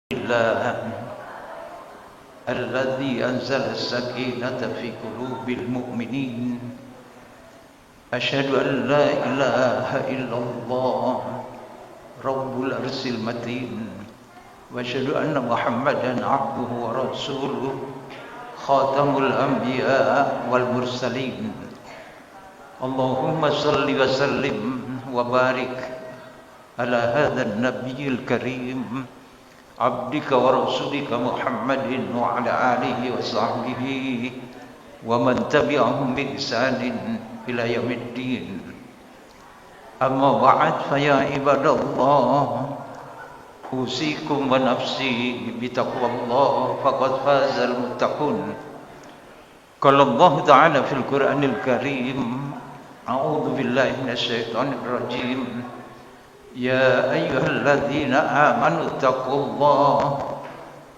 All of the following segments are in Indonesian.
الله الذي أنزل السكينة في قلوب المؤمنين أشهد أن لا إله إلا الله رب العرش المتين وأشهد أن محمدا عبده ورسوله خاتم الأنبياء والمرسلين اللهم صل وسلم وبارك على هذا النبي الكريم عبدك ورسولك محمد وعلى آله وصحبه ومن تبعهم بإحسان إلى يوم الدين أما بعد فيا عباد الله أوصيكم ونفسي بتقوى الله فقد فاز المتقون قال الله تعالى في القرآن الكريم أعوذ بالله من الشيطان الرجيم يا أيها الذين آمنوا اتقوا الله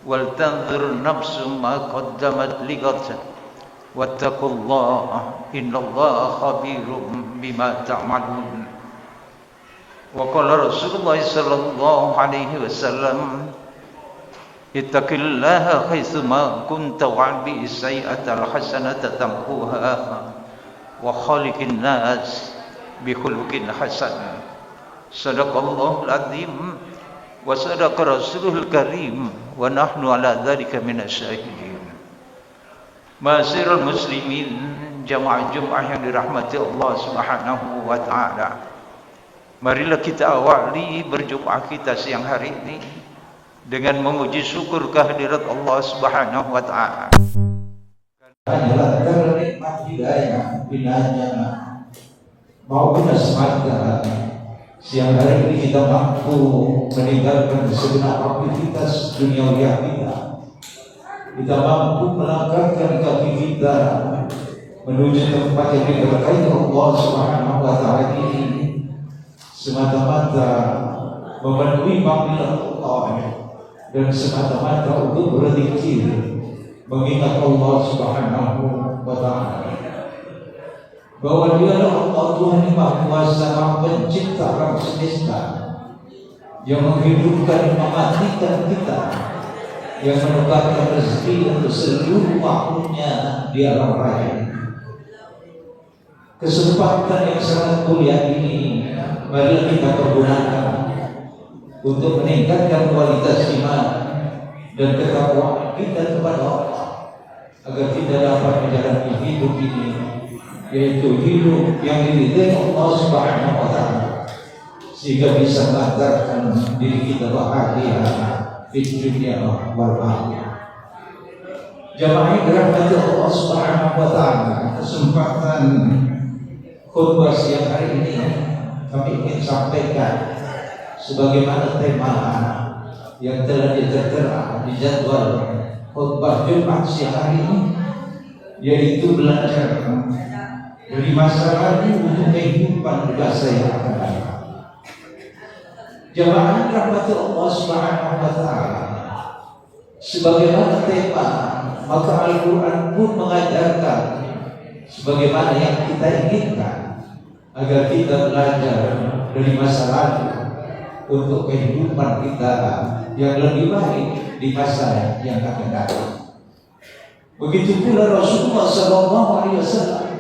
ولتنظر نفس ما قدمت لغد واتقوا الله إن الله خبير بما تعملون وقال رسول الله صلى الله عليه وسلم اتق الله حيثما كنت وأتبع السيئة الحسنة تمحوها وخالق الناس بخلق حسن صدق الله العظيم وصدق رسوله الكريم ونحن على ذلك من الشاهدين. Ma'asyiral muslimin, jamaah Jumat yang dirahmati Allah Subhanahu wa taala. Marilah kita awali berjumpa kita siang hari ini dengan memuji syukur kehadirat Allah Subhanahu wa taala. Adalah karena nikmat hidayah binanya maupun semata siang hari ini kita mampu meninggalkan segenap aktivitas duniawi kita. Kita mampu melangkahkan kaki kita menuju tempat yang diberkahi Allah Subhanahu wa taala ini semata-mata memenuhi panggilan Allah dan semata-mata untuk berzikir mengingat Allah Subhanahu wa taala bahwa Dialah Allah Tuhan yang Maha Kuasa, Maha Pencipta alam semesta, yang menghidupkan, mematikan kita, yang menukarkan rezeki untuk seluruh makhluknya di alam raya. Kesempatan yang sangat mulia ini mari kita pergunakan untuk meningkatkan kualitas iman dan ketakwaan kita kepada Allah, agar kita dapat menjalani hidup ini, yaitu hidup yang diridhai Allah Subhanahu wa taala, sehingga bisa mengantarkan diri kita bahagia di dunia wal akhirah. Jamaah yang dirahmati Allah Subhanahu wa taala, kesempatan khutbah siang hari ini kami ingin sampaikan sebagaimana tema yang telah ditertera di jadwal khutbah Jumat siang hari ini, yaitu belajar dari masa lalu untuk kehidupan di masa yang akan datang. Jamaah rahmati Allah Subhanahu wa taala, sebagaimana tema, maka Al-Quran pun mengajarkan sebagaimana yang kita inginkan, agar kita belajar dari masa lalu untuk kehidupan kita yang lebih baik di masa yang akan datang. Begitu pula Rasulullah SAW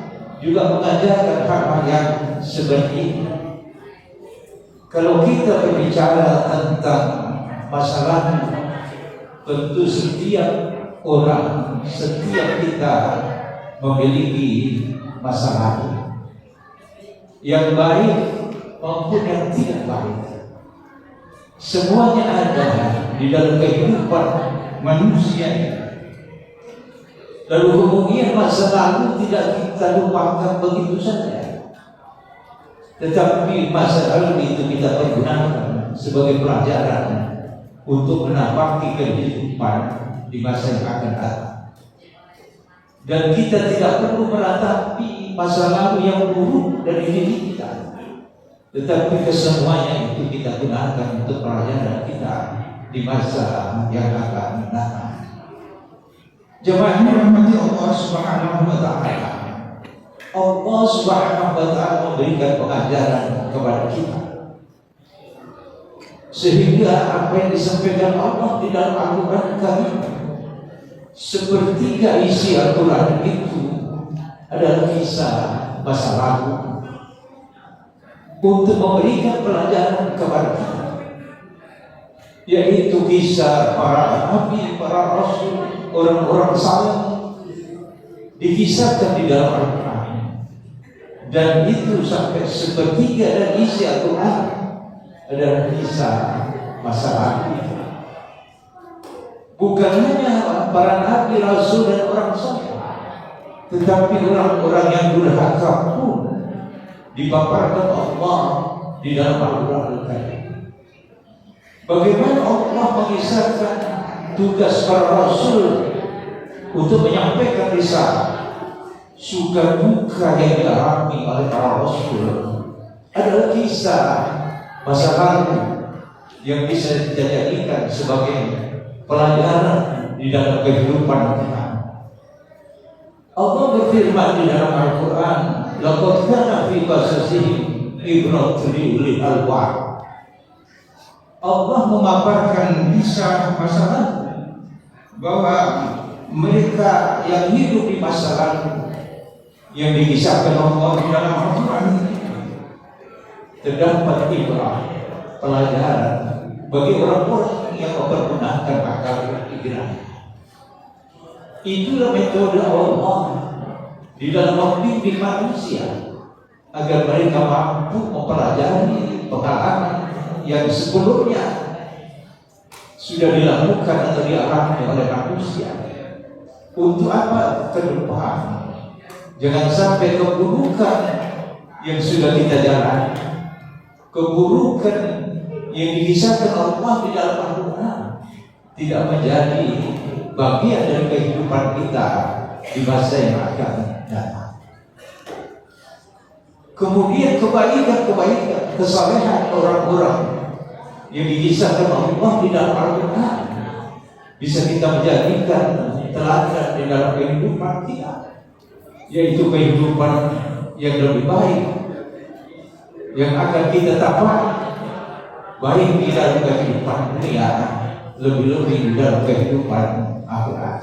juga mengajarkan hal-hal yang seperti ini. Kalau kita berbicara tentang masa lalu, tentu setiap orang, setiap kita memiliki masa lalu yang baik maupun yang tidak baik. Semuanya ada di dalam kehidupan manusia ini. Lalu kemudian masa lalu tidak kita lupakan begitu saja, tetapi masa lalu itu kita pergunakan sebagai pelajaran untuk menapaki kehidupan di masa yang akan datang. Dan kita tidak perlu meratapi masa lalu yang buruk dari diri kita, tetapi kesemuanya itu kita gunakan untuk pelajaran kita di masa yang akan datang. Jemaah rahmati Allah Subhanahu wa taala, Allah Subhanahu wa taala memberikan pengajaran kepada kita Sehingga apa yang disampaikan Allah di dalam Al-Quran Karim, sepertiga isi Al-Quran itu adalah kisah masa lalu untuk memberikan pelajaran kepada kita, yaitu kisah para nabi, para rasul, orang-orang saleh dikisahkan di dalam Al-Quran. Dan itu sampai sepertiga dan isi Al-Quran adalah kisah masa lalu. Bukan hanya para nabi, rasul dan orang saleh, tetapi orang-orang yang durhaka pun dipaparkan Allah di dalam Al-Quran Al-Karim. Bagaimana Allah mengisahkan tugas para rasul untuk menyampaikan risalah, suka duka yang dialami oleh para rasul adalah kisah masa lalu yang bisa kita jadikan sebagai pelajaran di dalam kehidupan kita. Allah berfirman di dalam Al-Quran, "Laqad kana fi qasasihim ibratun liul albab." Allah memaparkan kisah masa lalu bahwa mereka yang hidup di masa lalu yang dikisahkan Allah di dalam Al-Quran terdapat ibrah, pelajaran bagi orang-orang yang mempergunakan akal pikiran. Itulah metode Allah di dalam membimbing manusia agar mereka mampu mempelajari pengalaman yang sebelumnya sudah dilakukan atau dialami oleh manusia. Untuk apa? Ke depan jangan sampai keburukan yang sudah kita jalani, keburukan yang dikisahkan Allah di dalam Al-Quran tidak menjadi bagian dari kehidupan kita di masa yang akan datang. Kemudian kebaikan, kesalehan orang-orang yang dikisahkan Allah di dalam Al-Quran bisa kita menjadikan teladan di dalam kehidupan kita, yaitu kehidupan yang lebih baik yang akan kita dapat baik di dalam kehidupan dunia, lebih-lebih di dalam kehidupan akhirat.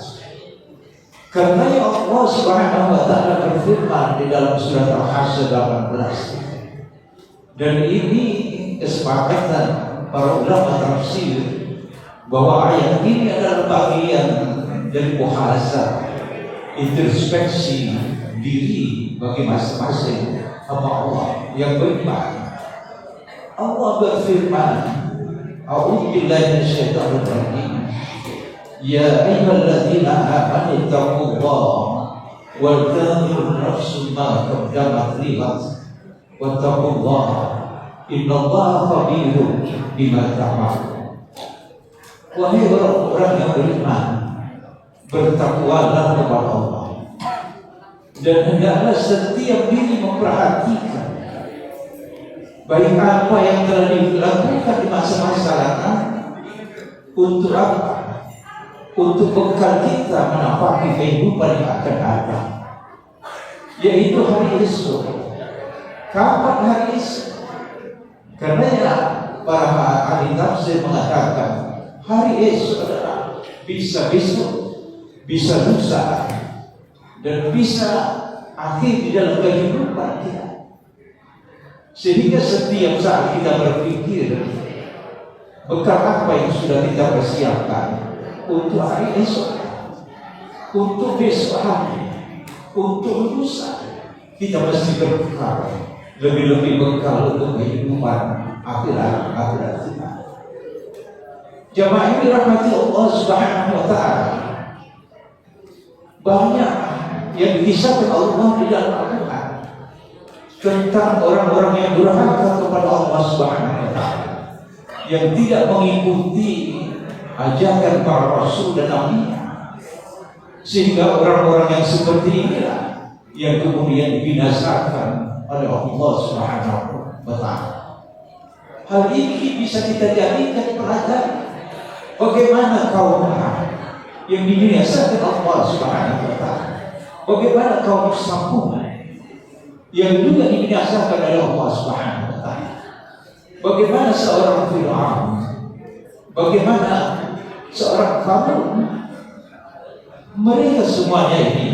Karena Allah Subhanahu wa taala berfirman di dalam surat Al-Hasyr 18, dan ini kesepakatan para ulama tafsir bahwa ayat ini adalah bagian dari muhasabah, introspeksi diri bagi masing-masing hamba Allah yang beriman. Allah berfirman, "A'udzu billahi minasyaitonir rajim. Ya ayyuhalladzina amanu taqullaha wal tanzur nafsum ma qaddamat lighad wattaqullaha innallaha khabirun bima ta'malun." Wahai orang-orang yang beriman, bertakwalah kepada Allah dan hendaklah setiap diri memperhatikan baik apa yang telah dilakukan di masa-masa lalu. Untuk apa? Untuk bekal kita menapaki kehidupan yang akan datang, yaitu hari esok. Kapan hari esok? Karena para ahli tafsir mengatakan hari esok adalah bisa besok, bisa lusa, dan bisa akhir di dalam kehidupan kita. Sehingga setiap saat kita berpikir bekal apa yang sudah kita persiapkan untuk hari esok, untuk besok hari, untuk lusa. Kita mesti berbekal, lebih-lebih bekal untuk kehidupan akhirat kita. Jamaah yang dirahmati Allah Subhanahu wa taala, banyak yang dikisahkan Allah di dalam Al-Quran tentang orang-orang yang durhaka kepada Allah Subhanahu wa taala, yang tidak mengikuti ajakan para rasul dan nabi, sehingga orang-orang yang seperti inilah yang kemudian dibinasakan oleh Allah Subhanahu wa taala. Hal ini bisa kita jadikan pelajaran bagaimana kaum yang dibinasakan Allah Subhanahu wa taala, bagaimana kaum Samud yang juga dibinasakan oleh Allah Subhanahu wa taala, bagaimana seorang Fir'aun bagaimana seorang kaum mereka semuanya ini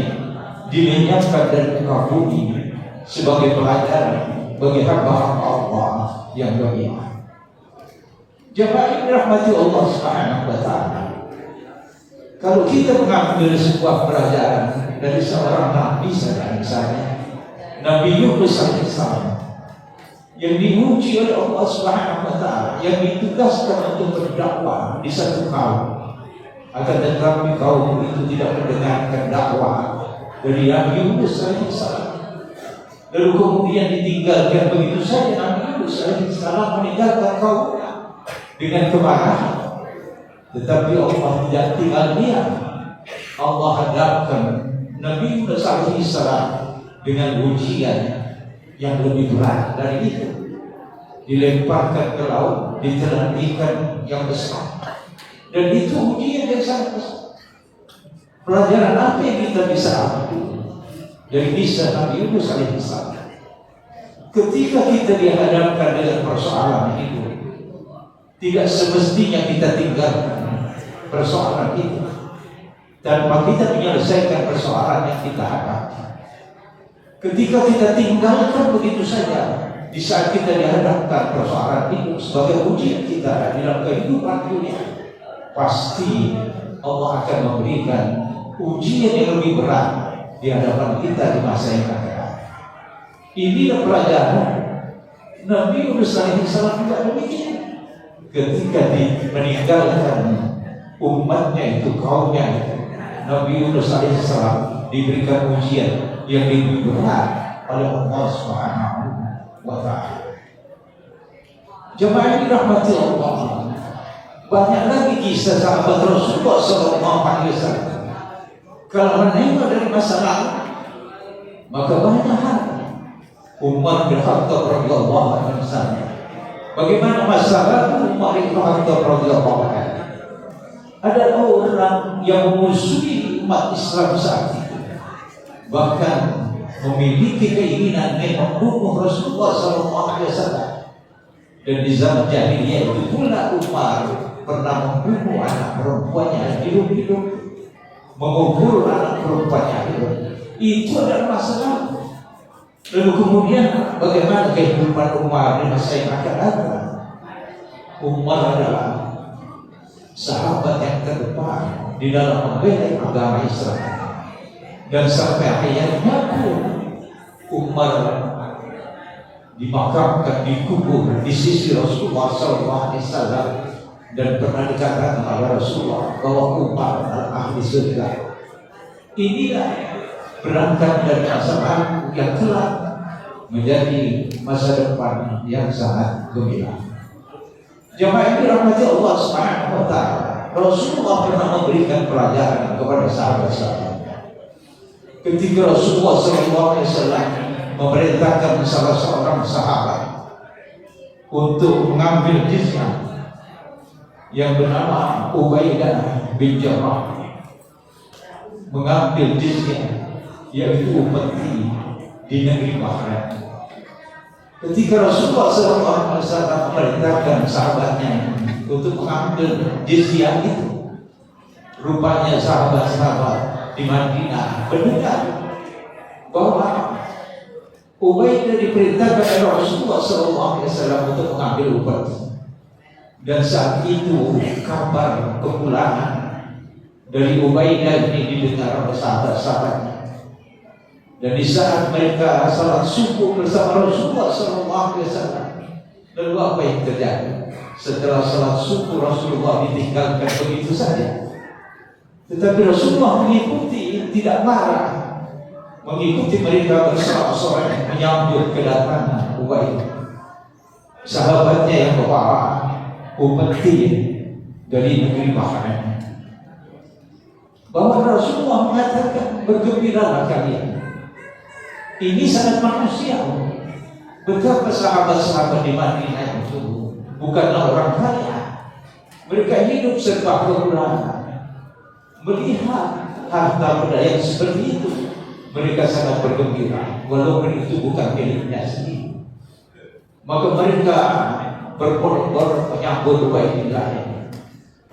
dilenyapkan dari muka bumi sebagai pelajaran bagi hamba Allah yang beriman. Jemaah yang dirahmati Allah Subhanahu wa taala, kalau kita mengambil sebuah pelajaran dari seorang nabi saja, misalnya Nabi Yunus alaihissalam yang diuji oleh Allah Subhanahu wa taala, yang ditugaskan untuk berdakwah di satu kaum, akan tetapi kaum itu tidak mendengarkan dakwah dari Nabi Yunus alaihissalam. Lalu kemudian ditinggalkan begitu saja. Nabi Yunus alaihissalam meninggalkan kaumnya dengan kemarahan. Tetapi Allah tidak tinggal diam. Allah hadapkan Nabi Yunus alaihissalam dengan ujian yang lebih berat dari itu. Dilemparkan ke laut, ditelan ikan yang besar. Dan itu ujian yang sangat besar. Pelajaran apa yang kita bisa ambil dari kisah Nabi Yunus alaihissalam? Ketika kita dihadapkan dengan persoalan itu, tidak semestinya kita tinggalkan persoalan itu tanpa kita menyelesaikan persoalan yang kita hadapi. Ketika kita tinggalkan begitu saja, di saat kita dihadapkan persoalan itu sebagai ujian kita dalam kehidupan dunia, pasti Allah akan memberikan ujian yang lebih berat di hadapan kita di masa yang akan datang. Inilah pelajaran Nabi Yunus alaihissalam juga demikian. Ketika meninggalkan umatnya itu, kaumnya itu, Nabi Yunus alaihissalam diberikan ujian yang lebih berat oleh Allah Subhanahu wa taala. Jemaah yang dirahmati Allah, banyak lagi kisah sahabat Rasulullah SAW. Kalau menengok dari masa lalu, maka banyak hal. Umar bin Khattab radhiyallahu anhu misalnya, bagaimana masa lalu Umar bin Khattab radhiyallahu anhu? Ada orang yang memusuhi umat Islam saat itu, bahkan memiliki keinginan membunuh Rasulullah SAW. Dan di zaman jahiliyah itu pula Umar pernah membunuh anak perempuannya hidup-hidup, mengubur anak perempuannya hidup. Itu adalah masalah. Lalu kemudian bagaimana kehidupan Umar di masa yang akan datang? Umar adalah sahabat yang terdepan di dalam membela agama Islam, dan sampai akhirnya pun Umar dimakamkan, dikubur di sisi Rasulullah SAW, dan pernah dikatakan oleh Rasulullah bahwa Umar adalah ahli surga. Inilah berangkat dari masa lalu yang kelak menjadi masa depan yang sangat gemilang. Jemaah yang dirahmati Allah Subhanahu wa taala, Rasulullah pernah memberikan pelajaran kepada sahabat-sahabatnya. Ketika Rasulullah SAW memerintahkan salah seorang sahabat untuk mengambil jizyah yang bernama Ubaidah bin Jarrah, mengambil jizyah yaitu upeti di negeri Bahrain. Ketika Rasulullah SAW memerintahkan sahabatnya untuk mengambil jizyah itu, rupanya sahabat-sahabat di Madinah mendengar bahwa Ubaidah diperintahkan oleh Rasulullah SAW untuk mengambil upeti. Dan saat itu kabar kepulangan dari Ubaidah ini didengar oleh sahabat-sahabatnya. Dan di saat mereka salat subuh bersama Rasulullah SAW, lalu apa yang terjadi? Setelah salat subuh Rasulullah ditinggalkan begitu saja. Tetapi Rasulullah mengikuti, tidak marah, mengikuti mereka bersorak-sorai menyambut kedatangan Ubaidah, sahabatnya yang membawa upeti dari negeri Bahrain. Bahwa Rasulullah mengatakan, bergembiralah kalian. Ini sangat manusiawi. Betapa sahabat-sahabat di Madinah itu bukanlah orang kaya. Mereka hidup serba kekurangan. Melihat harta benda yang seperti itu, mereka sangat bergembira, walaupun itu bukan miliknya sendiri. Maka mereka berbondong-bondong menyambut Ubaidah.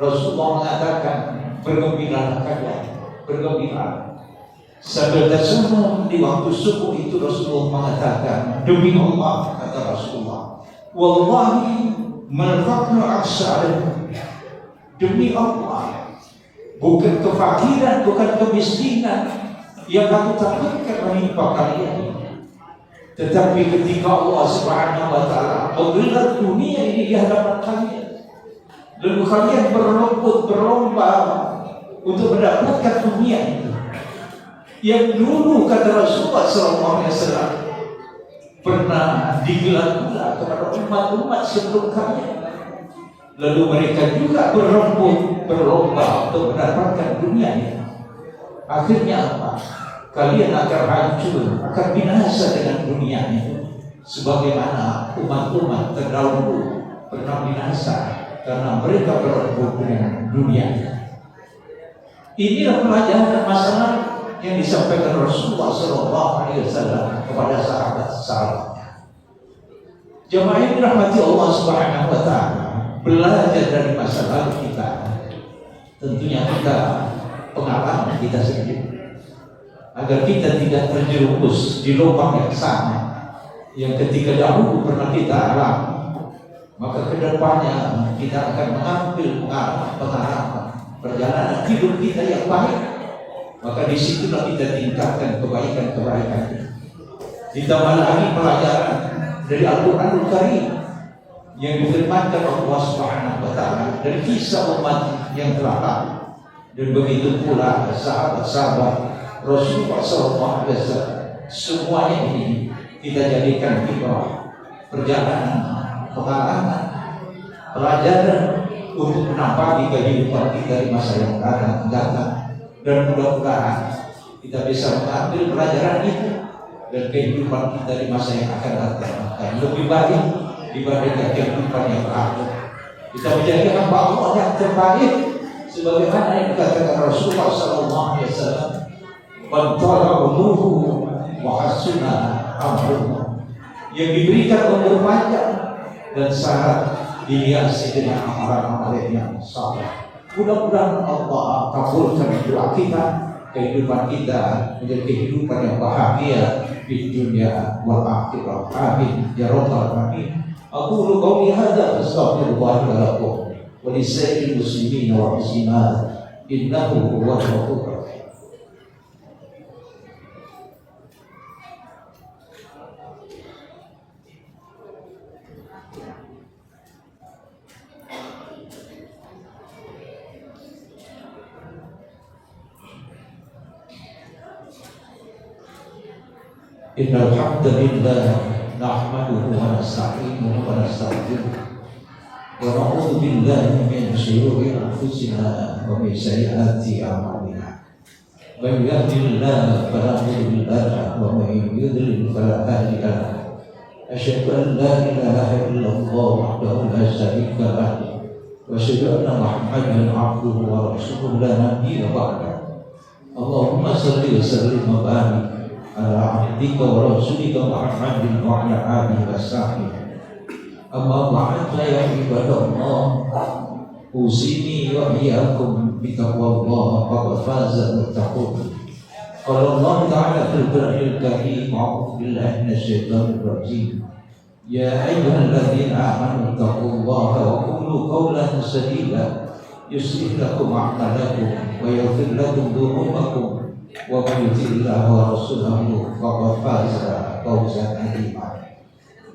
Rasulullah mengatakan, bergembiralah kalian, bergembira. Sambil tersenyum di waktu subuh itu Rasulullah mengatakan, demi Allah, kata Rasulullah, wallahi mal faqru aksa'alakum. Demi Allah, bukan kefakiran, bukan kemiskinan yang aku takutkan menimpa kalian, tetapi ketika Allah Subhanahu wa Ta'ala menggelar dunia ini di hadapan kalian, lalu kalian berlomba untuk mendapatkan dunia itu, yang dulu kata Rasulullah SAW pernah digelar-gelar kepada umat-umat sebelum kalian, lalu mereka juga berlomba untuk mendapatkan dunia ini. Akhirnya apa? Kalian akan hancur, akan binasa dengan dunia ini, sebagaimana umat-umat terdahulu pernah binasa karena mereka berebut dengan dunia. Inilah pelajaran masalah yang disampaikan Rasulullah SAW kepada sahabat-sahabatnya. Jemaah yang dirahmati Allah Subhanahu wa Ta'ala, belajar dari masa lalu kita, tentunya kita pengalaman kita sendiri, agar kita tidak terjerumus di lubang yang sama yang ketika dahulu pernah kita alami, maka kedepannya kita akan mengambil pengalaman perjalanan hidup kita yang baik. Maka disitulah kita tingkatkan kebaikan-kebaikan. Ditambah lagi pelajaran dari Al-Quranul Karim yang difirmankan Allah Subhanahu wa Ta'ala dari kisah umat yang telah lalu, dan begitu pula sahabat-sahabat Rasulullah SAW. Semuanya ini kita jadikan ibrah, perjalanan, pengalaman, pelajaran untuk menampaki kehidupan kita di masa yang akan datang. Dan mudah-mudahan kita bisa mengambil pelajaran itu dan kehidupan kita di masa yang akan datang akan lebih baik dibandingkan kehidupan yang lalu. Kita menjadi hamba Allah yang terbaik, sebagaimana yang dikatakan Rasulullah SAW, "Man tala umruhu wa hasuna amaluhu." Yang diberikan umur panjang dan syarat dihiasi dengan amalan-amalan yang saleh. Mudah-mudahan Allah kabulkan doa kita, kehidupan kita menjadi kehidupan yang bahagia di dunia wal akhirah. Amin ya rabbal alamin. Aqulu qawli hadza astaghfirullah li wa lakum wa li sa'iril muslimin wal muslimat innahu huwal ghafurur rahim. Innal hamdalillah nahmaduhu wa nasta'inuhu wa nastaghfiruh wa na'udzu billahi min shururi anfusina wa min sayyiati a'malina. Man yahdihillahu fala mudilla lahu wa man yudlil fala hadiya lahu. Asyhadu an la ilaha illallah wahdahu la syarika lahu wa asyhadu anna Muhammadan 'abduhu wa rasuluhu la nabiyya ba'dahu. Allahumma shalli wa sallim wa barik ala abdika wa rasulika Muhammadin wa ala alihi wa sahbihi. Amma ba'd, ya ibadallah, usini wa iyyakum bi taqwallah faqad faza muttaqun. Qala Allah ta'ala fil Qur'anil Karim, a'udzu billahi minasyaitonir rajim. Ya ayyuhalladzina amanu taqullaha wa qulu qawlan sadida yuslih lakum a'malakum wa yaghfir lakum dhunubakum wa man yuti'illah wa rasulahu faqad faza fawzan 'azima.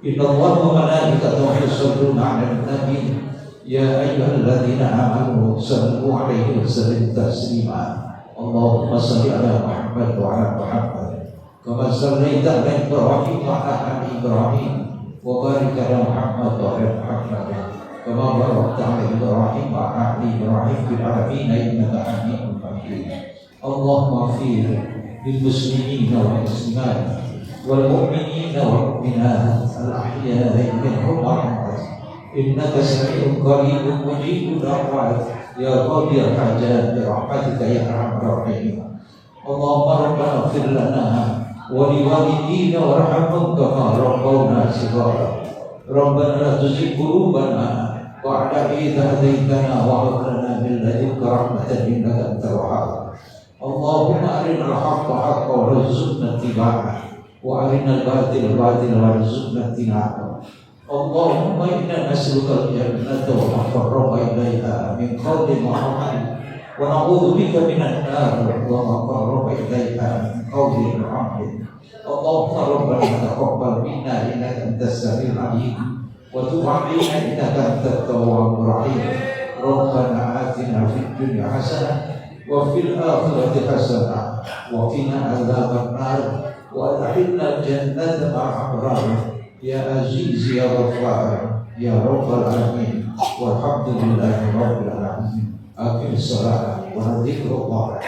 Innallaha wa malaikatahu yusholluna 'alan nabi ya ayyuhalladzina amanu shallu 'alaihi wa sallimu taslima. Allahumma shalli 'ala Muhammad wa 'ala Muhammad kama shallaita 'ala Ibrahim wa 'ala ali Ibrahim wa barik 'ala Muhammad wa 'ala Muhammad kama barakta 'ala Ibrahim wa 'ala ali Ibrahim fil 'alamin innaka Hamidum Majid. Allahumma ighfir lil muslimin wal muslimat wal mu'minin wal mu'minat al ahya'i minhum wal amwat innaka sami'un qaribun mujibud da'wat ya qadiyal hajat bi rahmatika ya arhamar rahimin. Allahumma rabbana ighfir lana wa li walidina warhamhum kama rabbawna shighara. Rabbana la tuzigh qulubana وعلى إذا هديتنا وهب لنا من لدنك رحمة إنك أنت الوهاب اللهم أرنا الحق حقا وارزقنا اتباعه وأرنا الباطل باطلا وارزقنا اجتنابه اللهم إنا نسألك الجنة وما قرب إليها من قول وعمل ونعوذ بك من النار وما قرب إليها من قول وعمل اللهم ربنا تقبل منا إنك أنت السميع العليم وتب علينا إنك أنت التواب الرحيم ربنا آتنا في الدنيا حسنة وفي الآخرة حسنة وقنا عذاب النار وأدخلنا الجنة مع الأبرار يا عزيز يا غفار يا رب العالمين والحمد لله رب العالمين. أقم الصلاة وذكر الله